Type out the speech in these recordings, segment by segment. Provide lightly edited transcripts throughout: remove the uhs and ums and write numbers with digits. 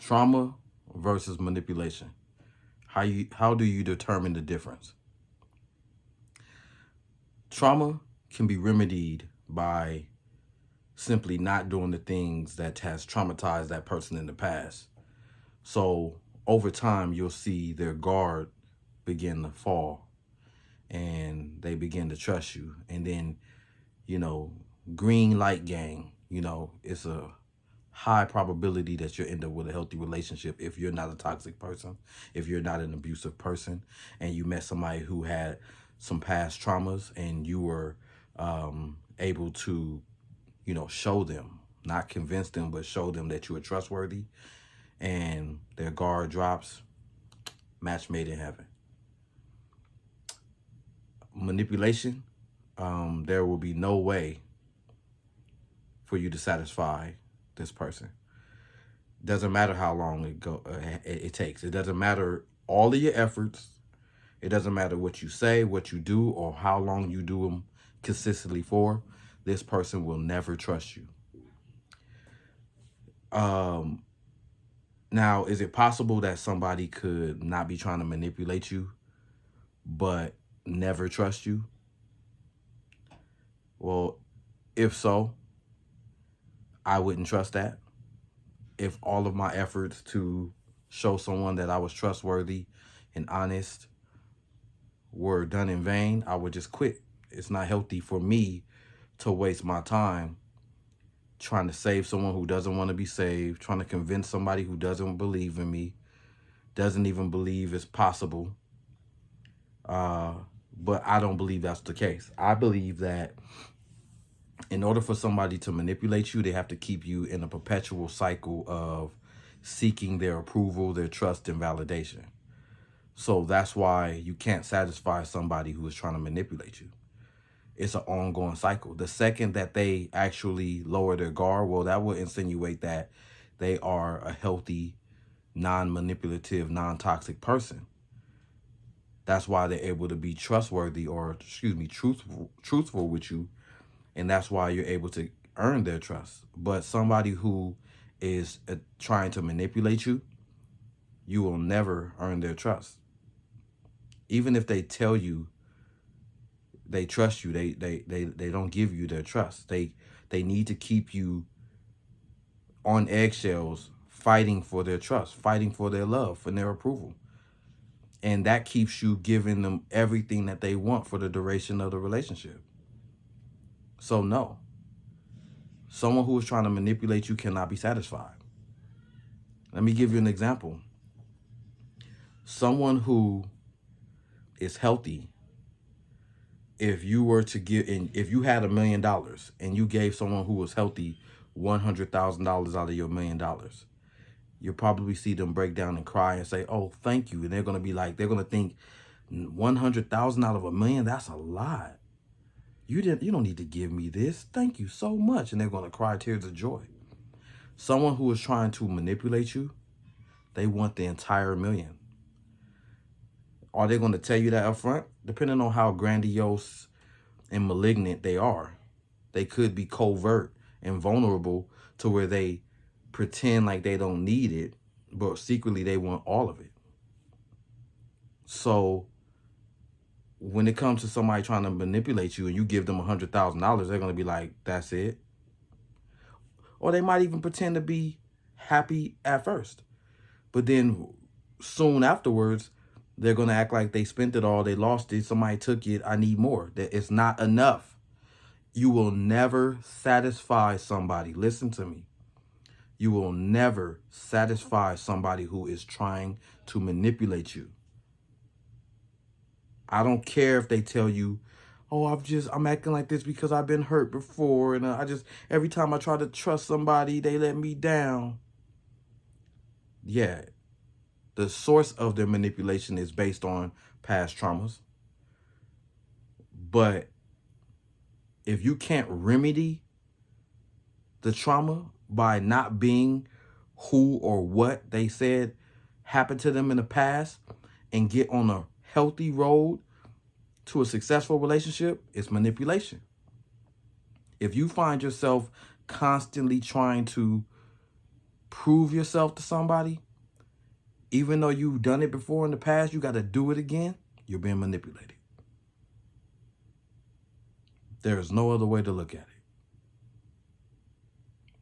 Trauma versus manipulation. How do you determine the difference? Trauma can be remedied by simply not doing the things that has traumatized that person in the past. So over time, you'll see their guard begin to fall and they begin to trust you. And then, you know, green light gang, it's a high probability that you'll end up with a healthy relationship if you're not a toxic person, if you're not an abusive person, and you met somebody who had some past traumas and you were able to, show them, not convince them, but show them that you are trustworthy, and their guard drops, match made in heaven. Manipulation, there will be no way for you to satisfy this person. Doesn't matter how long it takes. It doesn't matter all of your efforts. It doesn't matter what you say, what you do, or how long you do them consistently for. This person will never trust you. Now, is it possible that somebody could not be trying to manipulate you, but never trust you? Well, if so, I wouldn't trust that. If all of my efforts to show someone that I was trustworthy and honest were done in vain, I would just quit. It's not healthy for me to waste my time trying to save someone who doesn't want to be saved, trying to convince somebody who doesn't believe in me, doesn't even believe it's possible. But I don't believe that's the case. I believe that in order for somebody to manipulate you, they have to keep you in a perpetual cycle of seeking their approval, their trust, and validation. So that's why you can't satisfy somebody who is trying to manipulate you. It's an ongoing cycle. The second that they actually lower their guard, well, that will insinuate that they are a healthy, non-manipulative, non-toxic person. That's why they're able to be trustworthy, or truthful with you. And that's why you're able to earn their trust. But somebody who is trying to manipulate you, you will never earn their trust. Even if they tell you they trust you, they don't give you their trust. They need to keep you on eggshells, fighting for their trust, fighting for their love and their approval. And that keeps you giving them everything that they want for the duration of the relationship. So no, someone who is trying to manipulate you cannot be satisfied. Let me give you an example. Someone who is healthy, if you were to if you had $1 million and you gave someone who was healthy $100,000 out of your $1 million, you'll probably see them break down and cry and say, "Oh, thank you." And they're going to think 100,000 out of $1 million, that's a lot. You don't need to give me this. Thank you so much. And they're going to cry tears of joy. Someone who is trying to manipulate you, they want the entire $1 million. Are they going to tell you that up front? Depending on how grandiose and malignant they are. They could be covert and vulnerable to where they pretend like they don't need it, but secretly they want all of it. So when it comes to somebody trying to manipulate you and you give them $100,000, they're going to be like, that's it. Or they might even pretend to be happy at first. But then soon afterwards, they're going to act like they spent it all. They lost it. Somebody took it. I need more. That it's not enough. You will never satisfy somebody. Listen to me. You will never satisfy somebody who is trying to manipulate you. I don't care if they tell you, "Oh, I'm acting like this because I've been hurt before. And every time I try to trust somebody, they let me down." Yeah. The source of their manipulation is based on past traumas. But if you can't remedy the trauma by not being who or what they said happened to them in the past and get on a healthy road to a successful relationship, it's manipulation. If you find yourself constantly trying to prove yourself to somebody, even though you've done it before in the past, you got to do it again, you're being manipulated. There is no other way to look at it.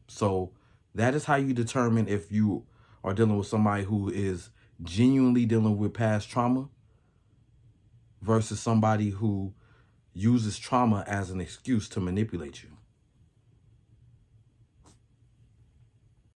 So that is how you determine if you are dealing with somebody who is genuinely dealing with past trauma versus somebody who uses trauma as an excuse to manipulate you.